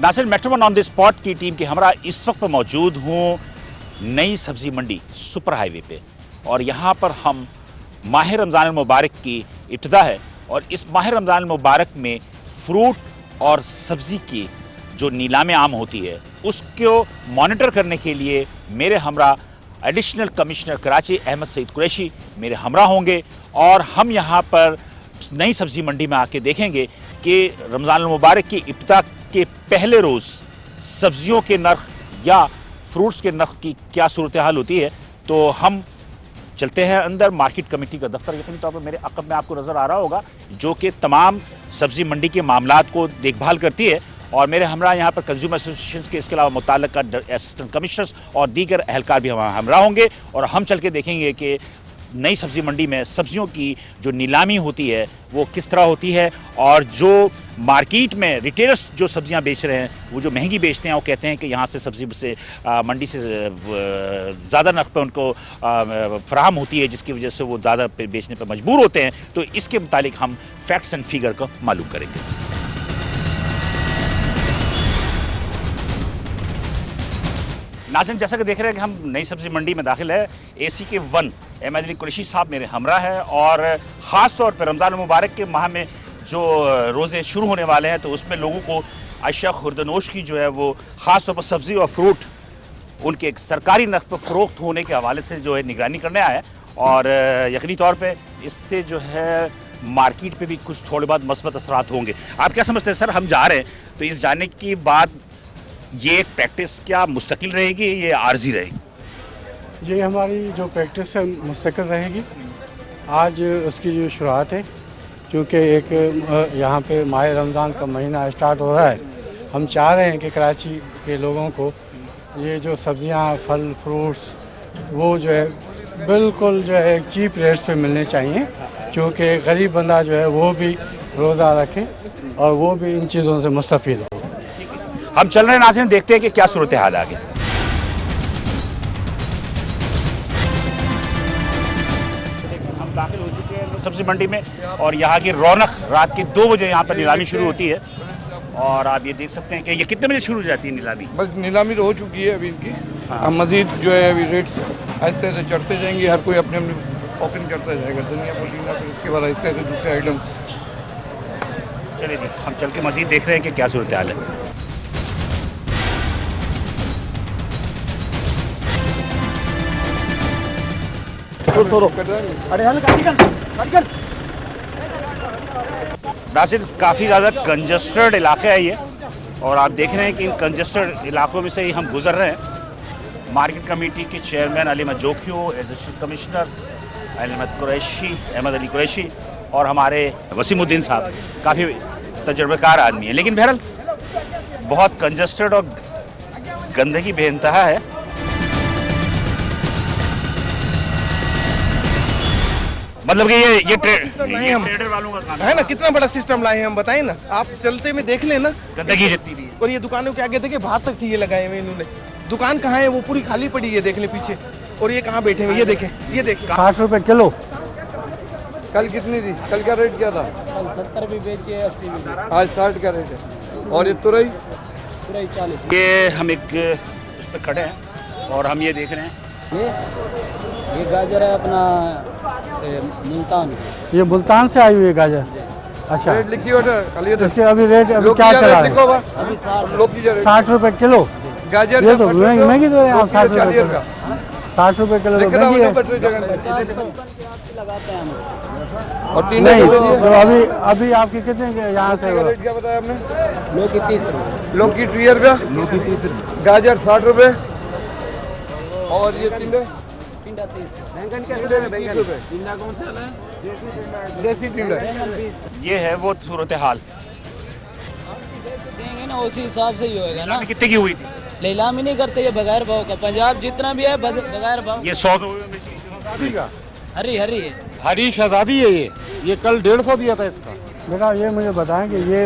Nasir metro on the spot की team के हमरा इस वक्त मौजूद हूँ नई सब्जी मंडी सुपर हाईवे पे, और यहाँ पर हम माह रमज़ान मुबारक की इब्तिदा है और इस माह रमज़ान मुबारक में फ्रूट और सब्ज़ी की जो नीलाम आम होती है उसको मॉनिटर करने के लिए मेरे हमरा एडिशनल कमिश्नर कराची अहमद सईद कुरैशी मेरे हमरा होंगे, और हम यहाँ पर नई सब्ज़ी मंडी में आके देखेंगे कि रमज़ान मुबारक की इब्तिदा के पहले रोज़ सब्ज़ियों के नर्ख या फ्रूट्स के नर्ख की क्या सूरत हाल होती है। तो हम चलते हैं अंदर। मार्केट कमेटी का दफ्तर यकीनी तौर पर मेरे अक़ब में आपको नज़र आ रहा होगा, जो कि तमाम सब्ज़ी मंडी के मामलात को देखभाल करती है, और मेरे हमरा यहाँ पर कंज्यूमर एसोसिएशन के इसके अलावा मुताल्लिक़ा असिस्टेंट कमिश्नर्स और दीगर अहलकार भी हमरा होंगे, और हम चल के देखेंगे कि नई सब्ज़ी मंडी में सब्ज़ियों की जो नीलामी होती है वो किस तरह होती है, और जो मार्केट में रिटेलर्स जो सब्ज़ियां बेच रहे हैं वो जो महंगी बेचते हैं वो कहते हैं कि यहाँ से सब्ज़ी से मंडी से ज़्यादा नर्ख पर उनको फराहम होती है, जिसकी वजह से वो ज़्यादा बेचने पर मजबूर होते हैं। तो इसके मुतालिक हम फैक्ट्स एंड फिगर को मालूम करेंगे। नाज़रीन, जैसा कि देख रहे हैं कि हम नई सब्ज़ी मंडी में दाखिल है। ACK 1 अहमद अली कुरैशी साहब मेरे हमरा है, और ख़ास तौर पर रमज़ान मुबारक के माह में जो रोज़े शुरू होने वाले हैं तो उसमें लोगों को अशिया खुर्दनोश की जो है वो ख़ास तौर पर सब्ज़ी और फ्रूट उनके एक सरकारी नर्ख पर फ़रोख्त होने के हवाले से जो है निगरानी करने आया है, और यकीनी तौर पर इससे जो है मार्केट पे भी कुछ थोड़े बहुत मस्बत असरात होंगे। आप क्या समझते हैं सर? हम जा रहे हैं तो इस जाने की बाद ये प्रैक्टिस क्या मुस्तकिल रहेगी, ये आर्जी रहेगी? ये हमारी जो प्रैक्टिस है मुस्तकिल रहेगी। आज उसकी जो शुरुआत है, क्योंकि एक यहाँ पे माह रमज़ान का महीना स्टार्ट हो रहा है। हम चाह रहे हैं कि कराची के लोगों को ये जो सब्जियाँ, फल, फ्रूट्स वो जो है बिल्कुल जो है चीप रेट्स पे मिलने चाहिए, क्योंकि गरीब बंदा जो है वो भी रोज़ा रखे और वो भी इन चीज़ों से मुस्तफ़ीद हो। हम चल रहे हैं नाज़रीन, देखते हैं कि क्या सूरत हाल आगे। हम दाखिल हो चुके हैं सब्ज़ी मंडी में, और यहाँ की रौनक रात के 2 बजे यहाँ पर नीलामी शुरू होती है, और आप ये देख सकते हैं कि ये कितने बजे शुरू हो जाती है नीलामी? बस नीलामी तो हो चुकी है अभी इनकी। हम मज़ीद जो है अभी रेट्स ऐसे ऐसे चढ़ते जाएंगे, हर कोई अपने अपने ओपन करता जाएगा, धनिया पुदीना, फिर उसके बाद ऐसे ऐसे दूसरे आइटम। चलिए जी, हम चल के मज़ीद देख रहे हैं कि क्या सूरत हाल है। नासिर, काफ़ी ज़्यादा कंजस्टेड इलाका है ये, और आप देख रहे हैं कि इन कंजस्टेड इलाकों में से ही हम गुजर रहे हैं। मार्केट कमेटी के chairman Alima Jokhio, additional commissioner Ahmed Ali Qureshi और हमारे वसीमुद्दीन साहब काफ़ी तजुर्बेकार आदमी हैं, लेकिन बहरहाल बहुत कंजस्टेड और गंदगी बेइंतहा है। मतलब कि ये ट्रेडर वालों का काम है ना। कितना बड़ा सिस्टम लाए हैं हम, बताएं ना। आप चलते में देख लेना, गंदगी जितनी भी है। और ये दुकानों के आगे देखिए बाहर तक चीजें लगाए हुए इन्होंने। दुकान कहाँ है? वो पूरी खाली पड़ी है, देख ले पीछे। और ये कहाँ बैठे हुए, ये देखें, ये देखें। 60 रुपए किलो। कल कितनी थी? कल क्या रेट क्या था? कल 70 भी बेची है, 80 भी बेची। आज 60 का रेट है। और ये तुरई 40। ये हम एक उस पर खड़े हैं और हम ये देख रहे हैं, ये गाजर है अपना मुल्तान। ये मुल्तान से आई हुई है गाजर। अच्छा, रेट लिखी हो इसके अभी रेट अभी क्या चला है? अभी 60 रुपए किलो। गाजर ये तो महंगी दे रहे हैं आप। 60 रुपए किलो, 60 रुपए किलो तो महंगी है। लगाते हैं हम। और नहीं तो अभी आपकी कितने के यहाँ से? रेट क्या बताया आपने? लौकी 30 रुपये। लौकी 30 रुपया, लौकी 30 रुपये। गाजर 60 रुपये, और ये टिंडे टिंडा 30। बैंगन कैसे है? 30 रुपये। टिंडा कौन सा है? देसी टिंडा। ये है वो सूरत हाल। देंगे ना उसी हिसाब से ही होएगा ना। कितने की हुई थी? नीलामी नहीं करते ये बगैर भाव का। पंजाब जितना भी है बगैर भाव। ये 100 हरी हरी है। हरी शहजादी है ये कल 150 दिया था इसका। बेटा ये मुझे बताएं कि ये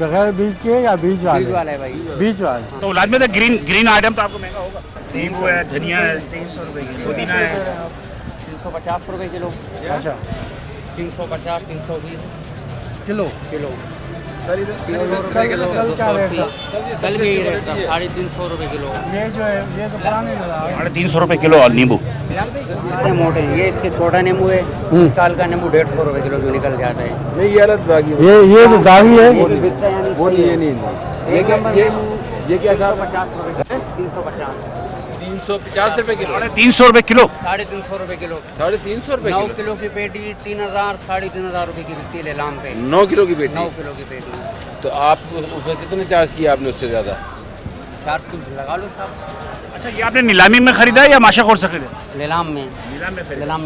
बगैर बीज के या बीज वाले? है भाई, बीज वाले। तो लाजमी तो ग्रीन आइटम तो आपको महंगा होगा। नींबू है, धनिया है, 300 रुपये किलो। पुदीना है, 350 रुपये किलो। अच्छा, 350 320 किलो। कल क्या रेट था? कल भी यही रेट था 350 रुपये किलो। ये जो है ये तो पुराने लगा 350 रुपये किलो और नींबू। इतने मोटे ये इसके छोटा नींबू है, इसका हल्का नींबू 150 रुपये किलो जो निकल जाता है। ये जो दागी है वो ये नहीं ये क्या 350 रुपये 350 350 रुपये किलो। 350 रुपये किलो। 350 रुपये किलो। 350 रुपये 9 किलो की पेटी 3000 3,500 रुपये की बिकती है लाम पे। 9 किलो की पेटी। 9 किलो की पेटी तो आप उसमें कितने चार्ज किया आपने उससे ज़्यादा? 4 किलो लगा लो साहब। अच्छा, ये आपने नीलामी में खरीदा है या माशाखोर से खरीदा? नीलाम में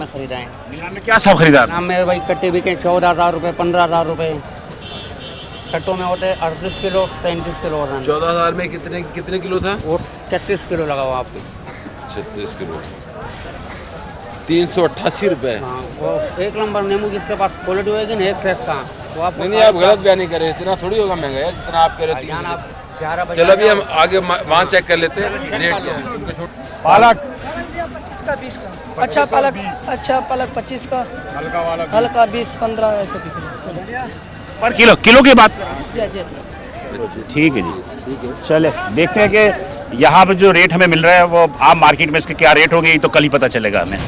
खरीदा है। नीलाम में क्या सब खरीदा? नीलाम में भाई कट्टे बिके 14,000 रुपये 15,000 रुपये। कट्टों में होते 38 किलो 35 किलो और 14,000 में कितने किलो था? और 33 किलो लगा हुआ आपके। 36 किलो 388 रुपये। हाँ, वो एक नंबर नींबू जिसके पास क्वालिटी होगी ना, एक फ्रेश का वो आप नहीं आप गलत बयान नहीं करें, इतना थोड़ी होगा महंगा यार जितना आप कह रहे थे। आप 11 बजे चलो अभी हम आगे वहाँ चेक कर लेते हैं रेट क्या है। पालक 25 का 20 का। अच्छा पालक 25 का, हल्का 20-15 ऐसे बिक रहा है पर किलो की बात कर। जी जी। ठीक है जी, चले देखते हैं कि यहाँ पे जो रेट हमें मिल रहा है वो आम मार्केट में इसके क्या रेट होंगे, ये तो कल ही पता चलेगा हमें।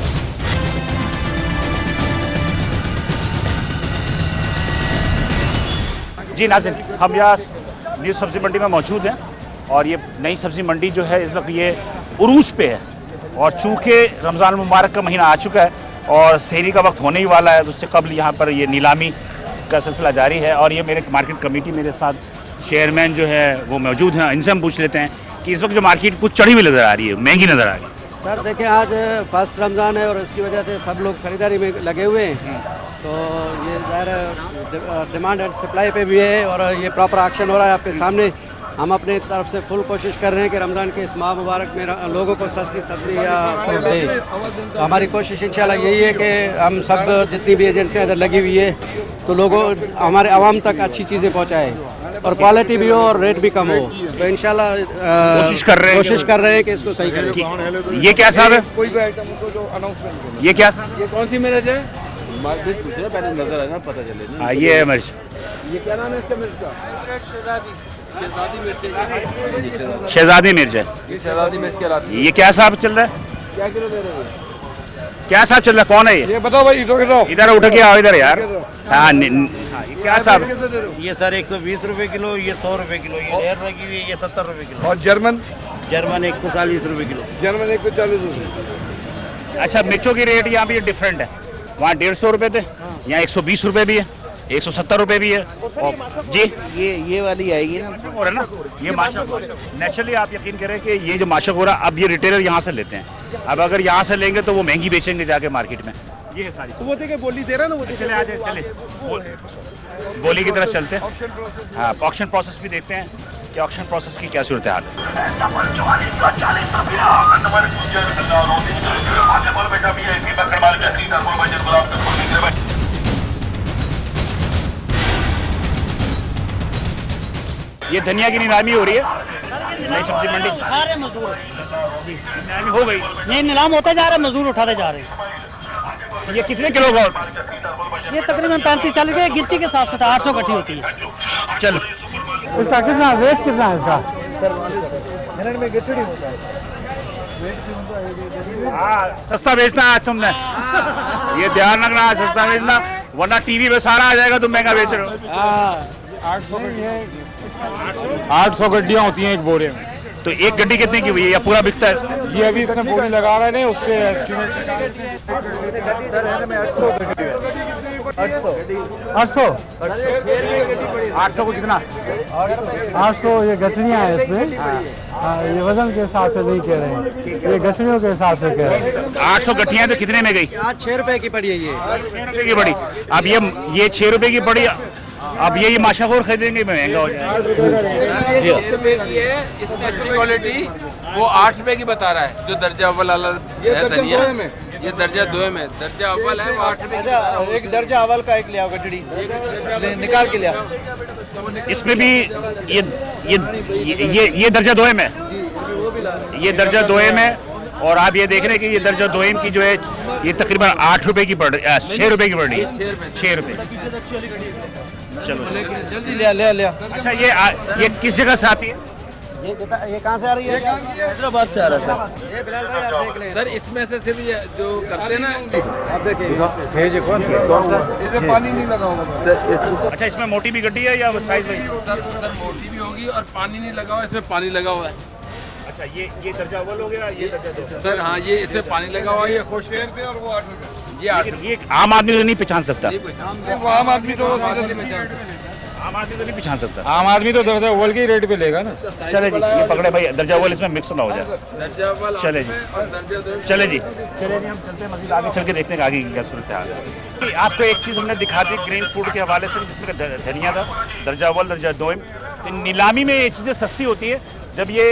जी नाज़रीन, हम यहाँ न्यू सब्ज़ी मंडी में मौजूद हैं और ये नई सब्ज़ी मंडी जो है इस वक्त ये उरूज पे है और चूँकि रमज़ान मुबारक का महीना आ चुका है और सहरी का वक्त होने ही वाला है, तो उससे कबल यहाँ पर ये नीलामी का सिलसिला जारी है। और ये मेरे मार्केट कमेटी मेरे साथ चेयरमैन जो है वो मौजूद हैं, इनसे हम पूछ लेते हैं कि इस वक्त जो मार्केट कुछ चढ़ी हुई नज़र आ रही है, महंगी नज़र आ रही है। सर देखिए आज फर्स्ट रमज़ान है और इसकी वजह से सब लोग खरीदारी में लगे हुए हैं, तो ये ज़ाहिर डिमांड एंड सप्लाई पे भी है और ये प्रॉपर एक्शन हो रहा है आपके सामने। हम अपनी तरफ से फुल कोशिश कर रहे हैं कि रमज़ान के इस माह मुबारक में लोगों को सस्ती सब्ज़ी या फ्रूट दें। तो हमारी कोशिश इंशाल्लाह यही है कि हम सब जितनी भी एजेंसियाँ इधर लगी हुई है तो लोगों हमारे आवाम तक अच्छी चीज़ें पहुँचाएँ और क्वालिटी भी हो और रेट भी कम हो। तो इंशाल्लाह कोशिश कर रहे हैं कि इसको सही करें। ये क्या साहब है? कोई भी आइटम को जो अनाउंसमेंट ये क्या साहब? ये कौन सी मिर्च है? मार्केट पूछ रहे पहले नजर आए ना पता चले ना। ये है मिर्च। ये क्या नाम है इसका मिर्च का? शहजादी मिर्च है। शहजादी मिर्च है। ये शहजादी मिर्च कहलाती है। ये क्या साहब चल रहा है? क्या किलो दे रहे हो? क्या साहब चल रहा है? कौन है ये? ये बताओ भाई, इधर उठ के आओ इधर यार। हाँ ये क्या साहब? ये सर 120 रुपये किलो, ये 100 रुपये किलो, ये 1.5 लगी हुई है, ये 70 रुपये किलो। और जर्मन 140 रुपये किलो। जर्मन 140 रुपये। अच्छा, मिर्चों की रेट यहाँ पे डिफरेंट है, वहाँ 150 रुपये थे, यहाँ 120 रुपये भी है, 170 रुपये भी है। और जी ये वाली आएगी ना और है ना ये माशा नेचुरली आप यकीन करें कि ये जो माशा हो रहा अब ये रिटेलर यहाँ से लेते हैं। अब अगर यहाँ से लेंगे तो वो महंगी बेचेंगे जाके मार्केट में। ये है सारी वो देखे बोली दे रहा ना वो चले आजे चले बोली की तरफ चलते हैं। हाँ, ऑक्शन प्रोसेस भी देखते हैं कि ऑक्शन प्रोसेस की क्या सूरत हाल है। ये धनिया की नीलामी हो रही है नई सब्जी मंडी। सारे मजदूर जी नीलामी हो गई। ये नीलाम होता जा रहा है, मजदूर उठाते जा रहे हैं। ये कितने किलो का? ये तकरीबन 35-40 के गिनती के हिसाब से 800 इकट्ठी होती है। चलो इसका कितना वेट कितना है इसका? हाँ, सस्ता बेचना है आज तुमने। ये ध्यान रखना है, सस्ता बेचना, वरना टीवी पे सारा आ जाएगा तुम महंगा बेच रहे हो। 800 गड्डियाँ होती हैं एक बोरे में। तो एक गड्डी कितने की हुई है या पूरा बिकता है? ये अभी इसने बोरी लगा रहे हैं उससे 800 को कितना? 800 ये गठनियाँ है इसमें। हाँ, ये वजन के हिसाब से नहीं कह रहे हैं, ये गठनियों के हिसाब से कह रहे हैं। 800 गठियाँ तो कितने में गई? आज 6 रुपये की पड़ी है ये। 6 रुपये की पड़ी। अब ये 6 रुपये की पड़ी। अब ये माशाखोर खरीदेंगे महंगा हो जाएगा। 6 रुपये की है, इसमें अच्छी क्वालिटी वो 8 रुपये की बता रहा है। जो दर्जा अव्वल वाला है धनिया, ये दर्जा 2 में, दर्जा अव्वल है वो 8 रुपये। एक दर्जा अव्वल का एक लिया गड्डी निकाल के लिया। इसमें भी ये दर्जा 2 में, ये दर्जा 2 में। और आप ये देख रहे हैं कि ये दर्जा 2 की जो है ये तकरीबन 8 रुपये की पड़ रही है, 6 रुपये की पड़ रही है, 6 रुपये। चलो जल्दी ले लिया। अच्छा ये किस जगह से आती है? ये कहाँ से आ रही है? हैदराबाद से आ रहा है सर। ये बिलाल भाई आप देख लें। सर इसमें से सिर्फ ये जो करते हैं ना, आप देखिए कौन सा इसमें पानी नहीं लगा होगा। अच्छा इसमें मोटी भी गड्डी है या साइज वही? सर मोटी भी होगी और पानी नहीं लगा हुआ, इसमें पानी लगा हुआ है। अच्छा ये दर्जा अव्वल हो गया, ये दर्जा दो। सर हाँ, ये इसमें पानी लगा हुआ है, ये खुश रुपये और वो 8 रुपये। ये 8 लेकिन ये आम आदमी तो नहीं पहचान सकता, वो आम आदमी तो वो सीधा से आम आदमी तो नहीं पहचान सकता। आम आदमी तो दर्जा अव्वल के रेट पे लेगा ना। चले जी ये पकड़े भाई, दर्जा अव्वल इसमें मिक्स ना हो जाए। दर्जा अव्वल चले जी। और दर्जा दो। चले जी हम चलते हैं मजीद आगे चल के देखते हैं कि आगे की क्या सूरत है। आपको एक चीज़ हमने दिखा दी ग्रीन फूड के हवाले से, जिसमें धनिया था, दर्जा अव्वल दर्जा दोम। तो नीलामी में ये चीज़ें सस्ती होती है जब ये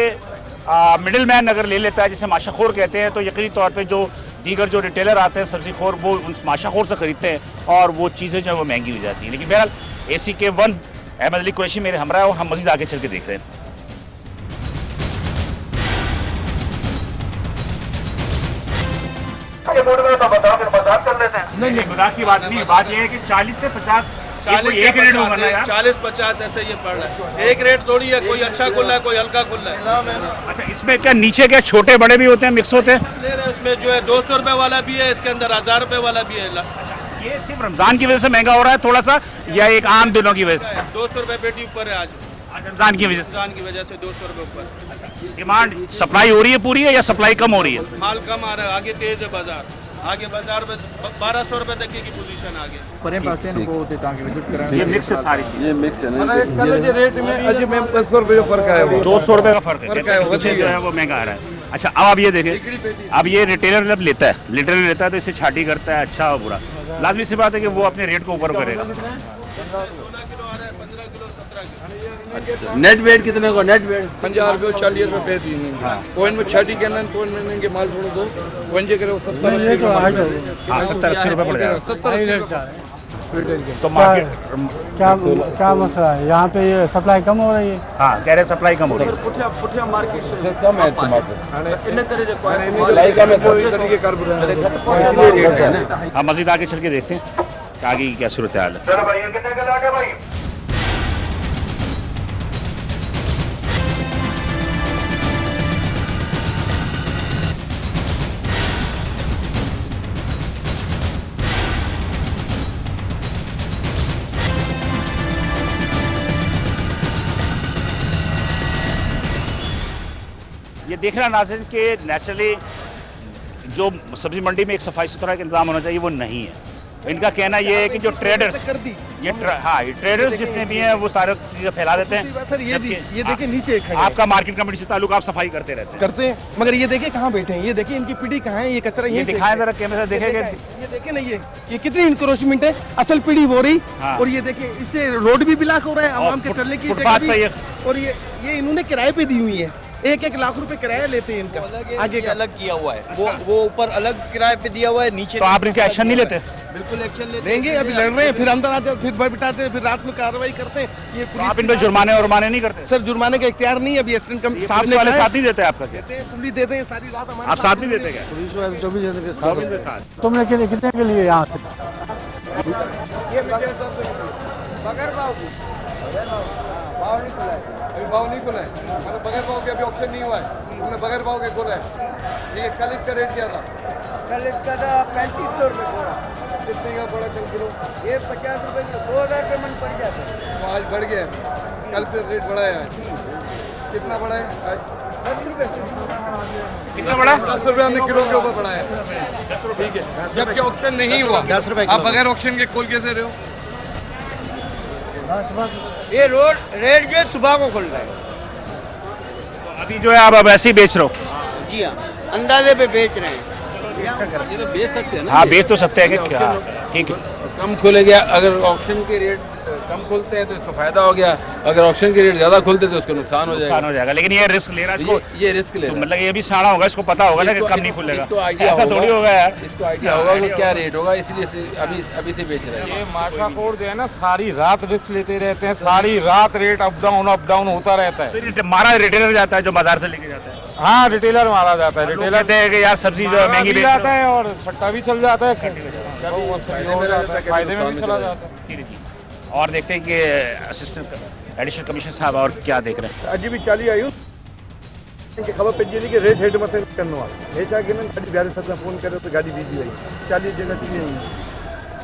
मिडिल मैन अगर ले लेता है, जिसे माशाखोर कहते हैं, तो यकीनी तौर पे जो दीगर जो रिटेलर आते हैं सब्जी खोर, वो उन माशाखोर से खरीदते हैं और वो चीज़ें जो है वो महंगी हो जाती हैं। लेकिन बहरहाल ACK1 अहमद अली कुरैशी मेरे हमरा है और हम मजीद आगे चल के देख रहे हैं। नहीं मजाक की बात नहीं, बात यह है कि 40 से 50 एक रेट होगा ना यार। 40-50 ऐसे ये पड़ रहा है। एक रेट थोड़ी है, कोई अच्छा खुल रहा है, कोई हल्का खुल रहा है। अच्छा इसमें क्या नीचे क्या छोटे बड़े भी होते हैं, मिक्स होते हैं? ले रहे उसमें जो है 200 रुपए वाला भी है, इसके अंदर 1000 रुपए वाला भी है। ये सिर्फ रमजान की वजह से महंगा हो रहा है थोड़ा सा, या एक आम दिनों की वजह से? 200 रुपए पेटी ऊपर है आज रमजान की वजह से। रमजान की वजह से 200 रुपए ऊपर। डिमांड सप्लाई हो रही है पूरी है या सप्लाई कम हो रही है? माल कम आ रहा है, आगे तेज है बाजार, आगे बाजार में 1200 रुपए तक की पोजीशन आगे। ये मिक्स है सारी चीज़। ये मिक्स है ना, कल रेट में अजय में 200 रुपये जो फर्क आया वो 200 रुपये का फर्क फर्क है, है, वो जो है वो महंगा आ रहा है। अच्छा अब आप ये देखें, अब ये रिटेलर जब लेता है, रिटेलर लेता है तो इसे छाटी करता है अच्छा और बुरा। लाजमी सी बात है कि वो अपने रेट को ऊपर करेगा। 16 किलो आ रहा है, 15 किलो, 17 किलो। नेट वेट कितने को? नेट वेट 50 रुपये 40 रुपये दी कोइन में छठी के ना कोइन में लेंगे माल थोड़ा दो कोइन जे करे वो 70-80 रुपये। हाँ 70-80 रुपये पड़ जाएगा। 70-80 तो मार्केट क्या मसला है यहाँ पे? ये सप्लाई कम हो रही है। हाँ कह रहे सप्लाई कम हो रही है। कम है टमाटर। हम मजीद आगे चल के देखते हैं कि आगे की क्या सूरत हाल है। ये देख रहा नाज़रीन कि नेचुरली जो सब्जी मंडी में एक सफाई सुथरा का इंतजाम होना चाहिए वो नहीं है। इनका कहना ये है कि जो ट्रेडर्स ये ट्रेडर्स जितने भी हैं वो सारे चीज़ें फैला देते हैं। सर ये देखिए नीचे खड़े हैं। आपका मार्केट कमेटी से ताल्लुक, आप सफाई करते रहते हैं? करते हैं, मगर ये देखिए कहाँ बैठे हैं, ये देखिए इनकी पीढ़ी कहाँ है, ये कचरा ये दिखाएं जरा कैमरे से देखेंगे। ये देखिए ना, ये कितनी इंक्रोचमेंट है, असल पीढ़ी हो रही। हाँ। और ये देखिए इससे रोड भी ब्लॉक हो रहा है, आवाम के चलने की फुटपाथ जगह पे भी। और ये इन्होंने किराए पे दी हुई है, 1-1 लाख रुपए किराया लेते हैं इनका। आगे अलग किया हुआ है, वो ऊपर अलग किराए पे दिया हुआ है, नीचे तो आप इनका एक्शन नहीं लेते? बिल्कुल एक्शन लेंगे। अभी लड़ रहे हैं, फिर अंदर आते हैं, फिर बिठाते हैं, फिर रात में कार्रवाई करते हैं। ये तो आप इन पे जुर्माने नहीं करते? सर जुर्माने का इख्तियार नहीं है अभी। एसडेंट कम साहब ने वाले साथ नहीं देते आपका? देते हैं, पुलिस देते हैं, सारी रात हमारे आप साथ नहीं देते क्या? पुलिस वाले 24 जन के चौबीस के साथ। तुमने कितने के लिए यहाँ से? अभी भाव नहीं खुला है, मतलब बगैर भाव के अभी ऑप्शन नहीं हुआ है, हमने बगैर भाव के खोला है। ये कल इसका रेट क्या था? कल इसका था 3500 रुपये थोड़ा। कितने का पड़ा कल किलो? ये 50 रुपये किलो, 2000 रुपये मन पड़ जाता है। तो आज बढ़ गया है, कल फिर रेट बढ़ाया है। कितना बढ़ा है आज? 10 रुपये। कितना बड़ा? 10 रुपये हमने किलो के ऊपर बढ़ाया है। ठीक है, जबकि ऑप्शन नहीं हुआ। 10 रुपये आप बगैर ऑप्शन के खोल कैसे रहे हो? ये रोड रेट जो है सुबह को खुल रहा है। अभी जो है आप अब ऐसे ही बेच रहे हो? जी हाँ, अंदाजे पे बेच रहे हैं। ये तो बेच सकते हैं ना। हाँ बेच तो सकते हैं क्या? ठीक है, कम खुले गया, अगर ऑक्शन के रेट कम खुलते हैं तो इसको फायदा हो गया, अगर ऑक्शन के रेट ज्यादा खुलते तो उसको नुकसान हो नुकसान हो जाएगा। लेकिन ये रिस्क ले रहा है, ये रिस्क ले तो मतलब ये भी साड़ा होगा, इसको पता होगा ना कि कम नहीं खुलेगा। इसको आइडिया ऐसा थोड़ी होगा यार, इसको आइडिया होगा कि क्या रेट होगा, इसलिए अभी से बेच रहे हैं। ये माशाखोर जो है ना सारी रात रिस्क लेते रहते हैं, सारी रात रेट अप डाउन होता रहता है। तो मारा रिटेलर जाता है जो बाजार से लेके जाता है। हाँ रिटेलर मारा जाता है, रिटेलर रिटेलर कहते हैं कि यार सब्जी जो है महंगी बेच जाता है और सट्टा भी चल जाता है, फायदे में भी चला जाता है। और देखते हैं कि असिस्टेंट एडिशनल कमिश्नर साहब और क्या देख रहे हैं। अजी भी चाली आयु खबर पे कि रेट हेड मत करना है कि गाड़ी ब्यारे साथ फोन करे तो गाड़ी बिजी आई 40 जगह चाहिए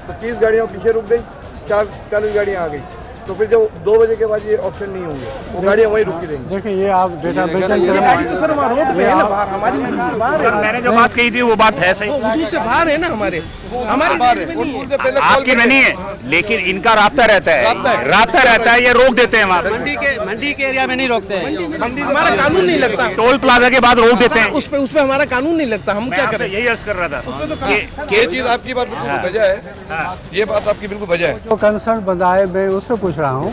तो 30 गाड़ियाँ पीछे रुक गई 40 गाड़ियाँ आ गई तो फिर जो 2 बजे के बाद ये ऑप्शन नहीं होंगे वो गाड़ियाँ वहीं रुकी रहेंगी। देखिए ये आप डेटा सर मैंने जो बात कही थी वो बात है सही, उर्दू से बाहर है ना हमारे आपके में नहीं है, लेकिन इनका रास्ता रहता है, ये रोक देते हैं वहाँ पे। मंडी के एरिया में नहीं रोकते हैं। हमारा कानून नहीं लगता, टोल प्लाजा के बाद रोक देते हैं। उस पे हमारा कानून नहीं लगता, हम क्या करें? यही अर्ज कर रहा था ये चीज़ आपकी बात बिल्कुल वजह है, ये बात आपकी बिल्कुल वजह है। जो कंसर्न बनाए मैं उससे पूछ रहा हूँ,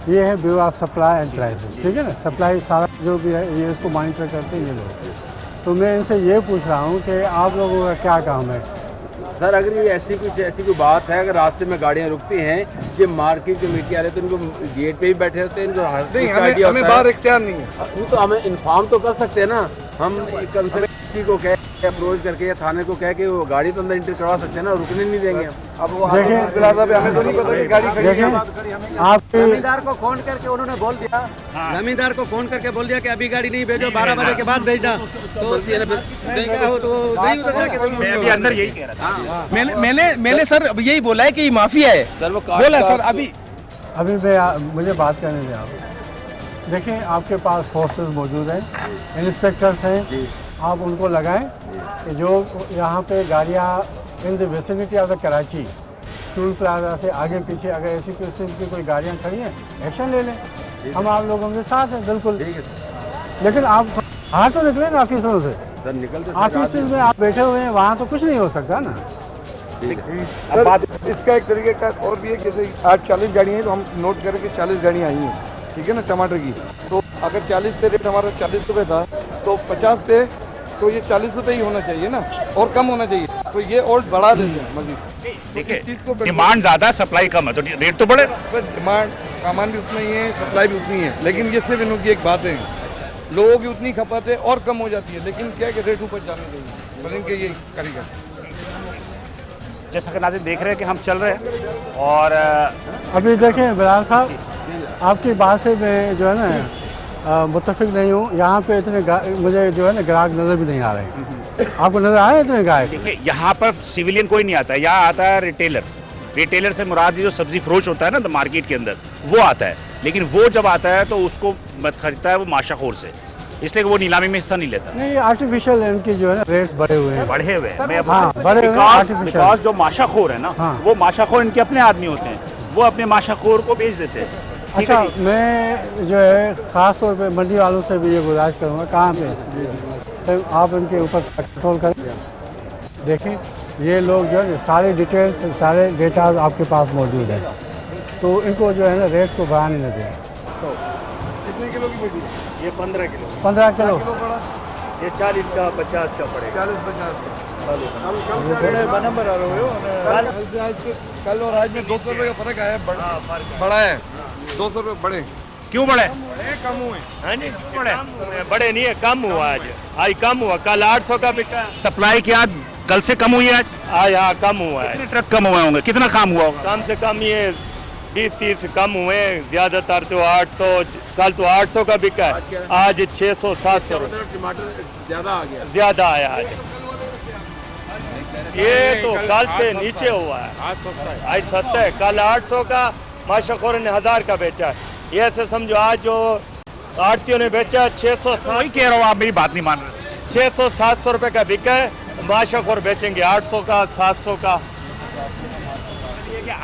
ये है bureau of supply and prices, ठीक है ना। सप्लाई सारा जो भी है ये इसको मॉनिटर करते हैं ये लोग। तो मैं इनसे ये पूछ रहा हूँ कि आप लोगों का क्या काम है? सर अगर ये ऐसी कोई बात है, अगर रास्ते में गाड़ियाँ रुकती हैं, ये मार्केट कमेटी वाले तो इनको गेट पे ही बैठे होते हैं, इनको हमें बाहर इख्तियार नहीं है। वो तो हमें इन्फॉर्म तो कर सकते हैं ना, हम कंसर्न को कह अप्रोच करके या थाने को कह के वो गाड़ी तो अंदर एंटर करवा सकते हैं ना, रुकने नहीं देंगे। अब वो हमें तो नहीं पता कि गाड़ी खड़ी है। आप जमींदार को फोन करके उन्होंने बोल दिया, जमींदार को फोन करके बोल दिया कि अभी गाड़ी नहीं भेजो, 12 बजे के बाद भेजना। तो क्या हो तो नहीं उधर जाके मैं अभी अंदर यही कह रहा था। मैंने सर यही बोला है कि माफिया है सर, वो बोला सर। अभी मुझे बात करने दें आप। देखिए आपके पास फोर्सेस मौजूद हैं, इंस्पेक्टर्स हैं, आप उनको लगाएं कि जो यहाँ पे गाड़ियाँ in the vicinity of the Karachi toll plaza से आगे पीछे अगर ऐसी किस्म की कोई गाड़ियाँ खड़ी हैं एक्शन ले लें, हम आप लोगों के साथ हैं बिल्कुल। लेकिन आप बाहर तो निकले ना ऑफिसों से, ऑफिस में आप बैठे हुए हैं, वहाँ तो कुछ नहीं हो सकता ना। अब बात इसका एक तरीके का और भी है, जैसे आज 40 गाड़ियाँ हैं तो हम नोट करें कि 40 गाड़ियाँ आई हैं, ठीक है ना, टमाटर की। तो अगर 40 पे रेट हमारा 40 रुपये था तो 50 पे तो ये 40 रुपये ही होना चाहिए ना, और कम होना चाहिए। तो ये और बढ़ा देते हैं मजीद। देखिए डिमांड ज़्यादा है, सप्लाई कम है, तो रेट तो बढ़े। डिमांड सामान भी उतना ही है, सप्लाई भी उतनी है, लेकिन ये सिर्फ इनकी एक बात है, लोगों की उतनी खपत है और कम हो जाती है, लेकिन क्या है कि रेट ऊपर जाने चाहिए, बल्कि के ये करेगा। जैसा कि नाज़रीन देख रहे हैं कि हम चल रहे हैं और अभी देखें बिलाल साहब, आपकी बात से मैं जो है ना मुत्तफिक नहीं हूँ। यहाँ पे इतने मुझे जो है ना ग्राहक नज़र भी नहीं आ रहे हैं। आपको नज़र आए इतने ग्राहक? देखिए यहाँ पर सिविलियन कोई नहीं आता है, यहाँ आता है रिटेलर। रिटेलर से मुराद जो सब्जी फरोश होता है ना तो मार्केट के अंदर वो आता है, लेकिन वो जब आता है तो उसको मत खरीदता है वो माशाखोर से, इसलिए वो नीलामी में हिस्सा नहीं लेता। नहीं आर्टिफिशियल इनकी जो है ना रेट्स बढ़े हुए हैं, बढ़े हुए हैं। हाँ बढ़े हुए बिकॉज जो माशाखोर है ना, वो माशाखोर इनके अपने आदमी होते हैं, वो अपने माशाखोर को बेच देते हैं। अच्छा मैं जो है ख़ास तौर पे मंडी वालों से भी ये गुजारिश करूँगा, कहाँ पे तो आप इनके ऊपर कंट्रोल करें। देखें ये लोग जो है सारे डिटेल्स सारे डेटा आपके पास मौजूद है, तो इनको जो है ना रेट को बढ़ाने न दें। कितने किलो की पड़ी? ये 15 किलो। 15 किलो ये 40 का 50 का पड़ेगा। 40-50 कल और आज में 200 रुपये का फर्क आया, बड़ा है 200 रुपये बढ़े। क्यों बढ़े? कम हुए। हाँ जी बड़े नहीं है, कम हुआ आज कम हुआ। कल 800 का बिका। सप्लाई क्या कल से कम हुई है आज? यहाँ कम हुआ है। कितने ट्रक कम हुए होंगे? कितना काम हुआ होगा? कम से कम ये 20-30 कम हुए, ज्यादातर तो 800। कल तो 800 का बिका है, आज 600-700 रुपये। टमाटर ज्यादा आया आज। ये तो कल से नीचे हुआ है, आज सस्ता है। कल 800 का माशाखोर ने 1000 का बेचा है। ये ऐसे समझो आज जो आड़तियों ने बेचा 600। वही कह रहा हूँ, आप मेरी बात नहीं मान रहे। 600-700 रुपये का बिका है, माशाखोर बेचेंगे 800 का 700 का।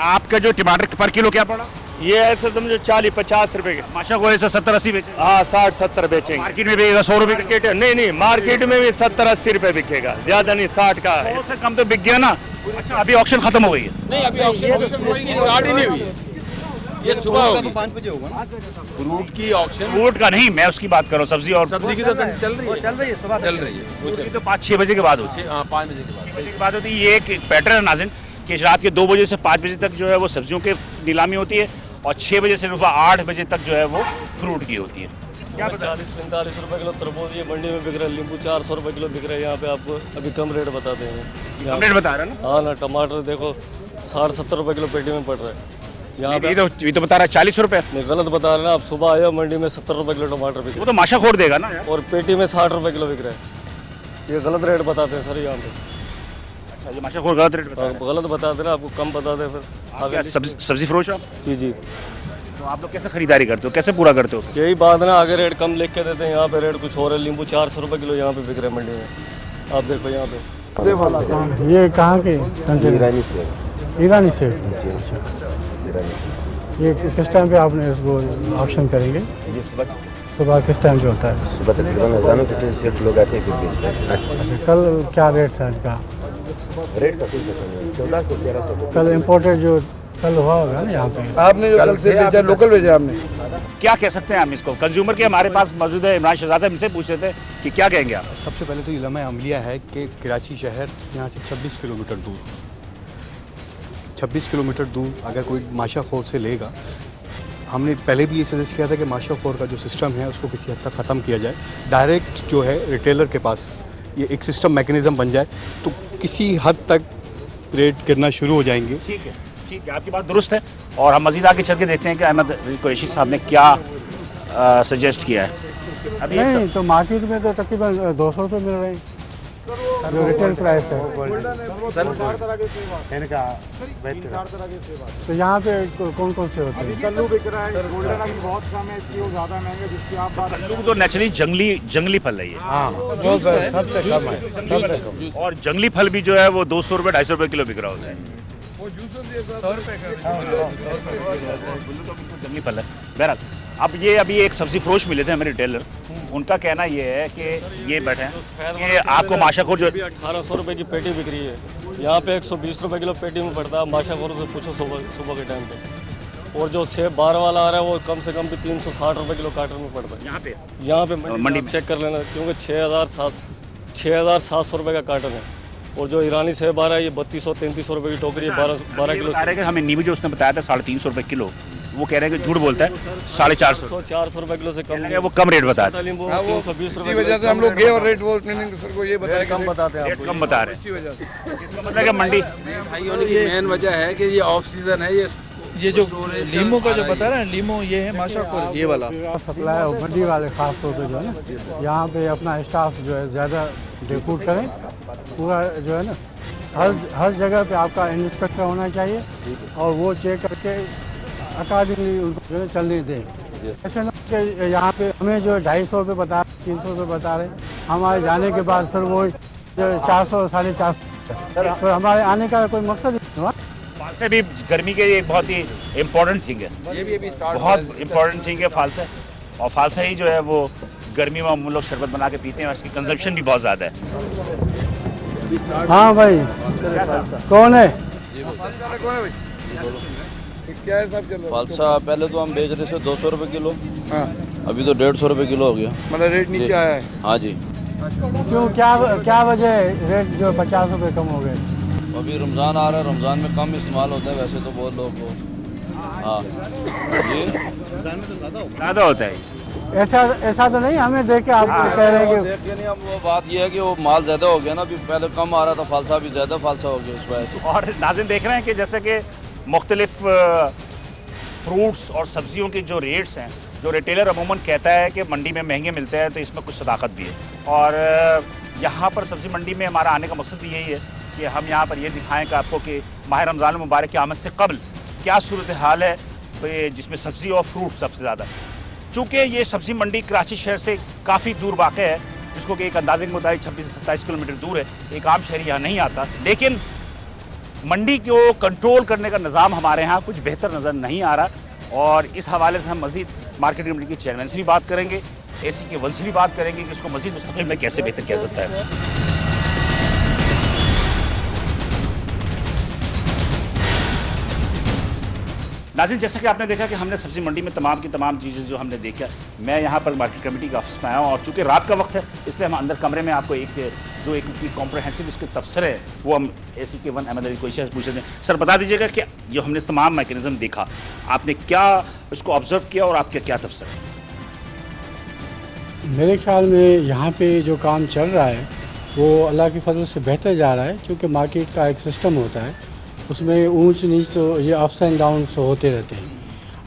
आपका जो टमाटर पर किलो क्या पड़ा? ये ऐसे समझो 40-50 रुपए के। माशाखोर ऐसे 70-80 बेचे। हाँ 60-70 बेचेंगे। मार्केट में बिकेगा 100 रुपये। नहीं मार्केट में भी 70-80 रुपए बिकेगा, ज्यादा नहीं 60 का है। उससे कम तो बिक गया ना। अच्छा अभी ऑक्शन खत्म हो गई है? नहीं अभी ऑक्शन स्टार्ट ही नहीं हुई है, ये सुबह होगी। तो 5 बजे होगा ना फ्रूट की ऑक्शन। फ्रूट का नहीं, मैं उसकी बात कर रहा हूँ, सब्जी और सब्जी की तो चल रही है सुबह चल रही है। वो तो 5-6 बजे के बाद होती है। हाँ 5 बजे के बाद होती है। ये एक पैटर्न है नाज़रीन कि रात के 2 बजे से 5 बजे तक जो है वो सब्जियों की नीलामी होती है और 6 बजे से सुबह 8 बजे तक जो है वो फ्रूट की होती है। क्या 40-45 रुपए किलो तरबूज ये मंडी में बिक रहा है, नींबू 400 रुपए किलो बिक रहा है। यहाँ पे आपको अभी कम रेट बताते हैं। कम रेट बता रहा है ना? हाँ ना, टमाटर देखो 60-70 रुपए किलो पेटी में पड़ रहा है। यहाँ पे ये तो बता रहा है 40 रुपए। नहीं, गलत बता रहे हैं आप। सुबह आया मंडी में 70 रुपए किलो टमाटर बिक वो तो माशाखोर देगा ना यार। और पेटी में 60 रुपए किलो बिक रहा है। ये गलत रेट बताते हैं सर यहाँ पे। अच्छा, ये माशाखोर गलत रेट बता रहे हैं। गलत बताते हैं, आपको कम बताते हैं फिर क्या सब्जी फरोश हो आप? जी जी। तो आप लोग कैसे खरीदारी करते हो, कैसे पूरा करते हो? यही बात ना, आगे रेट कम लिख के देते हैं, यहाँ पे रेट कुछ और है। नींबू 400 रुपए किलो यहाँ पे बिक रहे हैं मंडी में। आप देखो यहाँ पे। ये कहाँ के? ईरानी सेब। ईरानी सेब। ये किस टाइम पे आपने इसको ऑप्शन करेंगे? ये सुबह किस टाइम पे होता है? सुबह तकरीबन हज़ारों कितने सेठ लोग आते हैं। कल क्या रेट था इनका? रेट का 1400-1300। कल इम्पोर्टेड जो कल हुआ होगा ना यहाँ पे, आपने जो कल से भेजा, लोकल भेजा आपने? क्या कह सकते हैं हम इसको? कंज्यूमर के हमारे पास मौजूद है इमरान शहजाद, हमसे पूछ रहे थे कि क्या कहेंगे आप? सबसे पहले तो इल्म अमलिया है कि कराची शहर यहाँ से 26 किलोमीटर दूर, 26 किलोमीटर दूर अगर कोई माशाखोर से लेगा, हमने पहले भी ये सजेस्ट किया था कि माशाखोर का जो सिस्टम है उसको किसी हद तक ख़त्म किया जाए। डायरेक्ट जो है रिटेलर के पास ये एक सिस्टम मैकेनिज़्म बन जाए तो किसी हद तक रेट गिरना शुरू हो जाएंगे। ठीक है, ठीक है, आपकी बात दुरुस्त है। और हम मज़ीद आगे चल के देखते हैं कि अहमद कुरैशी साहब ने क्या सजेस्ट किया है। अभी नहीं तो मार्केट में तो तकरीबन 200 रुपये मिल रहे हैं जो रिटेल प्राइस है। तो यहाँ पे कौन कौन से होते हैं? कल्लू बिक रहा है, गोल्डन अभी बहुत कम है, इसलिए वो ज़्यादा महंगे जिसकी आप बात। कल्लू तो नेचुरली जंगली फल है ये। हाँ, जो सबसे कम है, सबसे कम। और जंगली फल भी जो है वो 200 रुपये 250 रुपये किलो बिक रहा होता है। जंगली फल है। बहरहाल अब ये अभी एक सब्जी फरोश मिले थे हमें रिटेलर, उनका कहना ये है कि ये बैठे हैं कि आपको माशाखोर जो 1800 रुपए की पेटी बिक रही है, यहाँ पे 120 रुपए किलो पेटी में पड़ता है। माशाखोर से पूछो सुबह के टाइम पे। और जो सेब 12 वाला आ रहा है वो कम से कम भी 360 रुपए किलो कार्टन में पड़ता है यहाँ पे मंडी में। चेक कर लेना, क्योंकि 6700 रुपए का कार्टन है। और जो ईरानी सेब आ रहा है ये 3200-3300 रुपए की टोकरी है, 12 किलो। हमें नींबू जो उसने बताया था 350 रुपए किलो, वो कह रहे हैं कि झूठ बोलता है। 450 रुपए किलो से कम, वो कम रेट बताया था। 320 रुपए। वजह से हम लोग गए और रेट वो सर को ये बताया कम बताते हैं, रेट कम बता रहे हैं। इसका मतलब कि मंडी हाई होने की मेन वजह है कि ये ऑफ सीजन है। ये जो लीमू का जो बता रहे हैं, लीमू ये है माशाखोर, ये वाला सप्लाई और मंडी वाले खास तौर पे जो है ना, यहाँ पे अपना स्टाफ जो है ज़्यादा रिक्रूट करें। पूरा जो है ना हर जगह पे आपका इंस्पेक्टर होना चाहिए और वो चेक करके अकॉर्डिंगली उनको जो है चलने दें। ऐसे ना कि यहाँ पे हमें जो 250 रुपये बता 300 रुपये बता रहे, हमारे जाने के बाद फिर वो 400-450, तो हमारे आने का कोई मकसद नहीं हुआ। फालसा भी गर्मी के एक बहुत ही इम्पोर्टेंट थिंग है, ये भी अभी स्टार्ट बहुत इम्पोर्टेंट थिंग है फालसा। और फालसा ही जो है वो गर्मी में हम लोग शरबत बना के पीते हैं और इसकी कंजम्पशन भी बहुत ज़्यादा है। हाँ भाई, कौन है? क्या है सब? चलो फालसा पहले तो हम बेच रहे थे 200 रुपए किलो, हाँ, अभी तो 150 रुपए किलो हो गया। मतलब रेट नीचे आया है? हाँ जी। क्यों, क्या वजह है रेट जो 50 रुपये कम हो गए? अभी रमज़ान आ रहा है, रमज़ान में कम इस्तेमाल होता है वैसे तो बहुत लोग को। हाँ ये ज़्यादा होता है। ऐसा तो नहीं, हमें देख के आप कह रहे हैं कि देखिए नहीं, हम वो बात ये है कि वो माल ज़्यादा हो गया ना, अभी पहले कम आ रहा था फालसा, अभी ज़्यादा फालसा हो गया इस वजह से। और नाज़रीन देख रहे हैं कि जैसे कि मुख्तलिफ फ्रूट्स और सब्जियों के जो रेट्स हैं, जो रिटेलर अमूमन कहता है कि मंडी में महंगे मिलते हैं, तो इसमें कुछ सदाकत भी है। और यहाँ पर सब्ज़ी मंडी में हमारा आने का मकसद भी यही है कि हम यहाँ पर ये दिखाएं कि आपको कि माह रमज़ान मुबारक की आमद से कबल क्या सूरत हाल है, जिसमें सब्ज़ी और फ्रूट सबसे ज़्यादा। चूँकि ये सब्ज़ी मंडी कराची शहर से काफ़ी दूर वाक़ है, जिसको कि एक अंदाजे के मुताबिक 26 से 27 किलोमीटर दूर है, एक आम शहरी यहाँ नहीं आता। लेकिन मंडी को कंट्रोल करने का निज़ाम हमारे यहाँ कुछ बेहतर नज़र नहीं आ रहा। और इस हवाले से हम मज़ीद मार्केट कमेटी के चेयरमैन से भी बात करेंगे, AC के 1 से भी बात करेंगे कि इसको मज़ीद मुस्तक़बिल में कैसे बेहतर किया जाता है। नाज़रीन, जैसा कि आपने देखा कि हमने सब्ज़ी मंडी में तमाम की तमाम चीज़ें जो हमने देखा, मैं यहाँ पर मार्केट कमेटी के ऑफिस में आया हूँ और चूँकि रात का वक्त है इसलिए हम अंदर कमरे में आपको एक कॉम्प्रहेंसिव इसके तबसरे है वो हम AC के 1 अहमद अली कुरैशी से पूछ रहे हैं। सर बता दीजिएगा कि जो हमने तमाम मैकेनिज़्म देखा, आपने क्या उसको ऑब्ज़र्व किया और आपके क्या तबसरे? मेरे ख्याल में यहाँ पे जो काम चल रहा है वो अल्लाह के फजल से बेहतर जा रहा है, क्योंकि मार्केट का एक सिस्टम होता है उसमें ऊंच नीच तो ये अप्स एंड डाउन तो होते रहते हैं।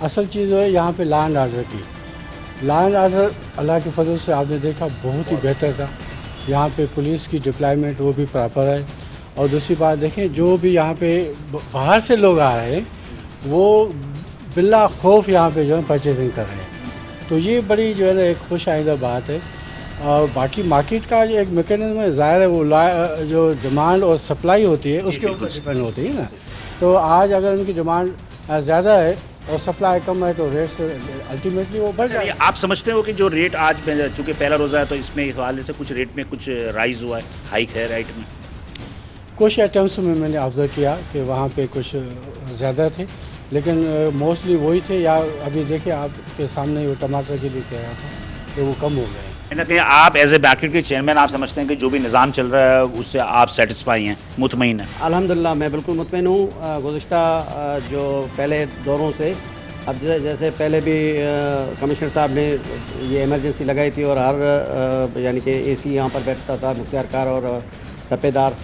असल चीज़ जो है यहाँ पे लॉ एंड ऑर्डर की, लॉ एंड ऑर्डर अल्लाह के फजल से आपने देखा बहुत ही बेहतर था। यहाँ पे पुलिस की डिप्लॉयमेंट वो भी प्रॉपर है। और दूसरी बात देखें, जो भी यहाँ पे बाहर से लोग आ रहे हैं वो बिल्ला खौफ यहाँ पे जो है परचेजिंग कर रहे हैं। तो ये बड़ी जो है ना एक खुश आइंदा बात है। और बाकी मार्केट का जो एक मैकेनिज्म है, ज़ाहिर है वो जो डिमांड और सप्लाई होती है उसके ऊपर डिपेंड होती है ना। तो आज अगर उनकी डिमांड ज़्यादा है और सप्लाई कम है तो रेट्स अल्टीमेटली वो बढ़ जाए। आप समझते हो कि जो रेट आज चूँकि पहला रोज़ा है तो इसमें इस हवाले से कुछ रेट में कुछ राइज हुआ है, हाइक है राइट में? कुछ आइटम्स में मैंने ऑब्ज़र्व किया कि वहाँ पे कुछ ज़्यादा थे, लेकिन मोस्टली वही थे। या अभी देखिए आपके सामने वो टमाटर के लिए कह रहा था कि वो कम हो गए। ना कहीं आप एज ए मार्केट के चेयरमैन आप समझते हैं कि जो भी निज़ाम चल रहा है उससे आप सेटिस्फाई हैं, मुतमईन हैं? अल्हम्दुलिल्लाह मैं बिल्कुल मुतमईन हूँ। गुज़िश्ता जो पहले दौरों से अब जैसे पहले भी कमिश्नर साहब ने ये इमरजेंसी लगाई थी और हर यानी कि एसी यहाँ पर बैठता था, मुख्तियार कार और तपेदार।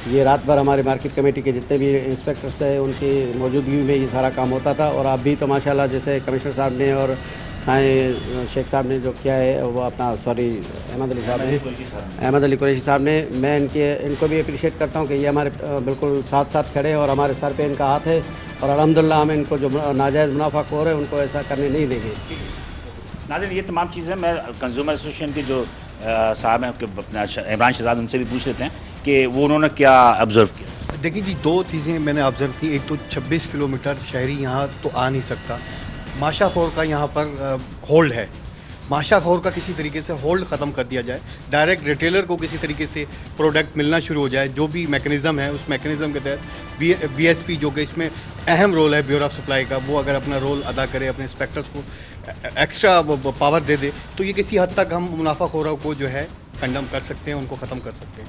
ये रात भर हमारे मार्केट कमेटी के जितने भी इंस्पेक्टर्स हैं उनकी मौजूदगी में ये सारा काम होता था। और अब भी तो माशाल्लाह जैसे कमिश्नर साहब ने और साईं शेख साहब ने जो किया है वो अपना अहमद अली कुरैशी साहब ने, मैं इनको भी अप्रिशिएट करता हूँ कि ये हमारे बिल्कुल साथ साथ खड़े हैं और हमारे सर पे इनका हाथ है। और अल्हम्दुलिल्लाह हम इनको जो नाजायज़ मुनाफाखोर है उनको ऐसा करने नहीं देंगे। नाज़रीन, ये तमाम चीज़ें मैं कंज्यूमर एसोसिएशन के जो साहब हैं अपना इमरान शहजाद, उनसे भी पूछ लेते हैं कि वो उन्होंने क्या ऑब्ज़र्व किया। देखिए जी, दो चीज़ें मैंने ऑब्ज़र्व की। एक तो 26 किलोमीटर शहरी यहाँ तो आ नहीं सकता। माशाखोर का यहाँ पर होल्ड है। माशाखोर का किसी तरीके से होल्ड ख़त्म कर दिया जाए, डायरेक्ट रिटेलर को किसी तरीके से प्रोडक्ट मिलना शुरू हो जाए। जो भी मैकेनिज़्म है उस मैकेनिज़्म के तहत बीएसपी जो कि इसमें अहम रोल है ब्यूरो ऑफ सप्लाई का, वो अगर अपना रोल अदा करे, अपने इंस्पेक्टर्स को एक्स्ट्रा पावर दे दे तो ये किसी हद तक हम मुनाफाखोरों को जो है कंडम कर सकते हैं, उनको ख़त्म कर सकते हैं।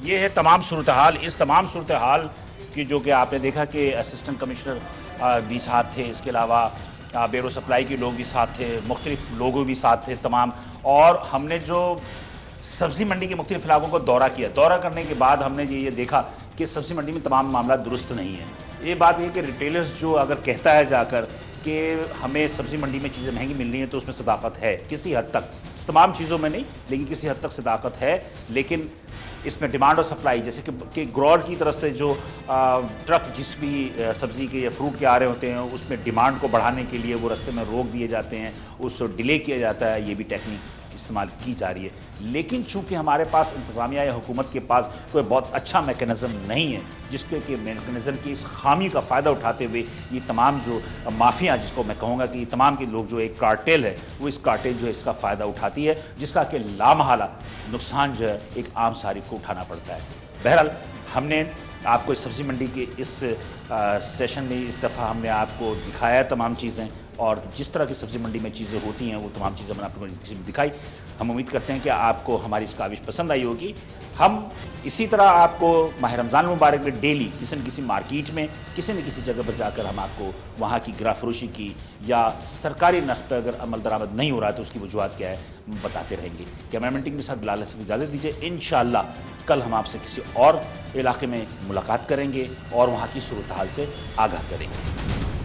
ये है तमाम सूरत हाल। इस तमाम सूरत हाल की जो कि आपने देखा कि असिस्टेंट कमिश्नर भी साथ थे, इसके अलावा ब्यूरो सप्लाई के लोग भी साथ थे, मुख्तलिफ लोग भी साथ थे तमाम। और हमने जो सब्ज़ी मंडी के मुख्तलिफ इलाकों को दौरा किया, दौरा करने के बाद हमने ये देखा कि सब्ज़ी मंडी में तमाम मामला दुरुस्त नहीं है। ये बात है कि रिटेलर्स जो अगर कहता है जाकर कि हमें सब्ज़ी मंडी में चीज़ें महंगी मिल रही हैं तो उसमें सदाकत है किसी हद तक, तमाम चीज़ों में नहीं लेकिन किसी हद तक सदाकत है। लेकिन इसमें डिमांड और सप्लाई, जैसे कि ग्रोअर की तरफ से जो ट्रक जिस भी सब्ज़ी के या फ्रूट के आ रहे होते हैं उसमें डिमांड को बढ़ाने के लिए वो रास्ते में रोक दिए जाते हैं, उसको डिले किया जाता है, ये भी टेक्निक इस्तेमाल की जा रही है। लेकिन चूंकि हमारे पास इंतज़ामिया या हुकूमत के पास कोई बहुत अच्छा मैकेनिज़्म नहीं है जिसके कि मैकेनिज़्म की इस खामी का फ़ायदा उठाते हुए ये तमाम जो माफिया, जिसको मैं कहूँगा कि ये तमाम के लोग जो एक कार्टेल है वो इस कार्टेल जो है इसका फ़ायदा उठाती है, जिसका कि लामहला नुकसान जो है एक आम सारिफ को उठाना पड़ता है। बहरहाल हमने आपको इस सब्ज़ी मंडी के इस सेशन में इस दफ़ा हमने आपको दिखाया तमाम चीज़ें, और जिस तरह की सब्ज़ी मंडी में चीज़ें होती हैं वो तमाम चीज़ें मैंने आपको दिखाई। हम उम्मीद करते हैं कि आपको हमारी इस काविश पसंद आई होगी। हम इसी तरह आपको माह रमज़ान मुबारक में डेली किसी न किसी मार्केट में किसी न किसी जगह पर जाकर हम आपको वहाँ की गिरा फरोशी की या सरकारी नर्ख पर अगर अमल दरामद नहीं हो रहा है तो उसकी वजूहत क्या है बताते रहेंगे। कैमरामैन टीम के साथ बिलाल से इजाज़त दीजिए। इंशाअल्लाह कल हम आपसे किसी और इलाके में मुलाकात करेंगे और वहाँ की सूरत हाल से आगाह करेंगे।